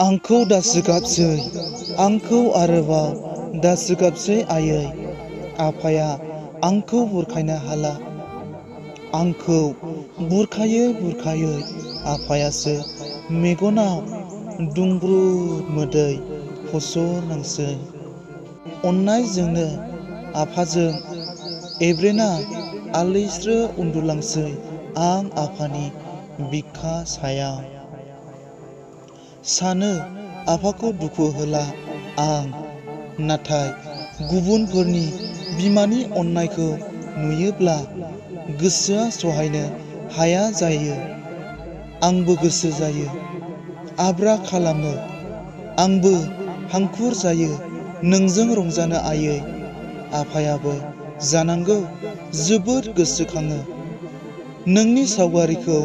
आंखौ दासोगाबसै, आंखौ आरोबाव दासोगाबसै आयै। आफाया आंखौ बुरखायनो हाला। आंखौ बुरखायै बुरखायै आफायासो मेगनाव दुंब्रुद मोदै फसरनांसै। अननायजोंनो आफाजों एब्रेना आलैस्रो उन्दुलांसै आं आफानि बिखा सायाव। सानो आफाखौ दुखु होला आं, नाथाय गुबुनफोरनि बिमानि अननायखौ नुयोब्ला गोसोआ सहायनो हाया जायो। आंबो गोसो जायो, आब्रा खालामो। आंबो हांखुर जायो नोंजों रंजानो आयै। आफायाबो जानांगौ जोबोद गोसोखाङो। नोंनि सावगारिखौ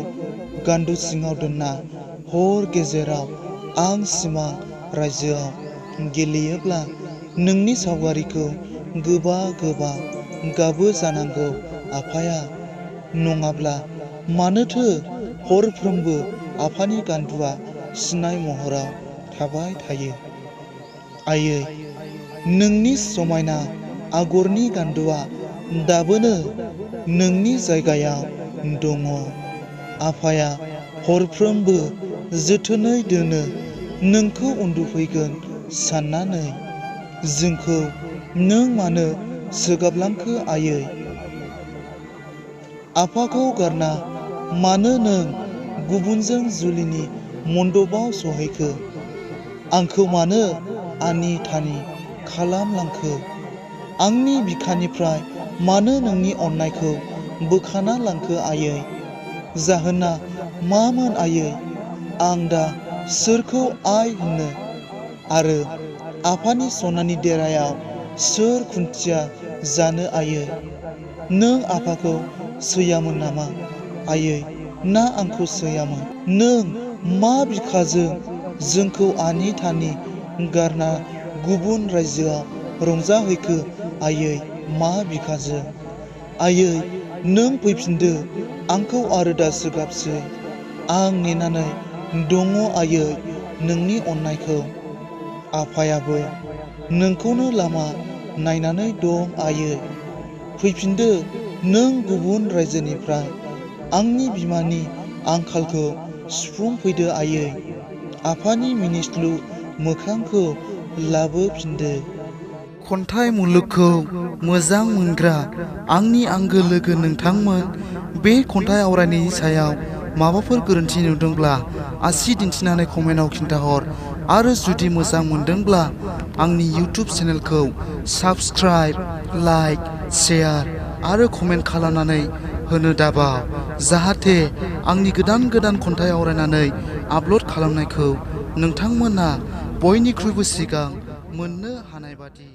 गान्दु सिङाव दोनना हर गेजेराव आं सिमां रायजोआव गेलेयोब्ला नोंनि सावगारिखौ गोबा गोबा गाबो जानांगौ आफाया। नङाब्ला मानोथो हरफ्रोमबो आफानि गान्दुआ सिनाय महराव थाबाय थायो? आयै, नोंनि समायना आगरनि गान्दुआ दाबोनो नोंनि जायगायाव दङ। आफाया हरफ्रोमबो जोथोनै दोनो नोंखौ उन्दुफैगोन साननानै। जोंखौ नों मानो सोगाबलांखो आयै? आफाखौ गारना मानो नों गुबुनजों जुलिनि मन्दबाव सहैखो? आंखौ मानो आनि थानि खालामलांखो? आंनि बिखानिफ्राय मानो नोंनि अननायखौ बोखाना लांखो आयै? जाहोना मामोन आयै? आं दा सोरखौ आइ होननो? आरो आफानि सनानि देरायाव सोर खुन्थिया जानो आयै? नों आफाखौ सैयामोन नामा आयै, ना आंखौ सैयामोन? नों मा बिखाजों जोंखौ आनि थानि गारना गुबुन रायजोआव रंजाहैखो आयै? मा बिखाजों? आयै, नों फैफिनदो आंखौ आरो दासोगाबसै। आं नेनानै दङ आयै नोंनि अननायखौ। आफायाबो नोंखौनो लामा नायनानै दं आयै। फैफिनदो नों गुबुन रायजोनिफ्राय आंनि बिमानि आंखालखौ सुफुंफैदो आयै। आफानि मिनिस्लु मोखांखौ लाबोफिनदो। खन्थाइ मुलुगखौ मोजां मोनग्रा आंनि आंगो लोगो नोंथांमोन, बे खन्थाइ आवरायनायनि सायाव माबाफोर गोरोन्थि नुदोंब्ला आसि दिन्थिनानै कमेन्टआव खिन्थाहर। आरो जुदि मोजां मोनदोंब्ला आंनि इउटिउब चेनेलखौ साबस्क्राइब, लाइक, शेयार आरो कमेन्ट खालामनानै होनो दाबाव, जाहाथे आंनि गोदान गोदान खन्थाइ आवरायनानै आपल'ड खालामनायखौ नोंथांमोना बयनिख्रुइबो सिगां मोननो हानाय बादि।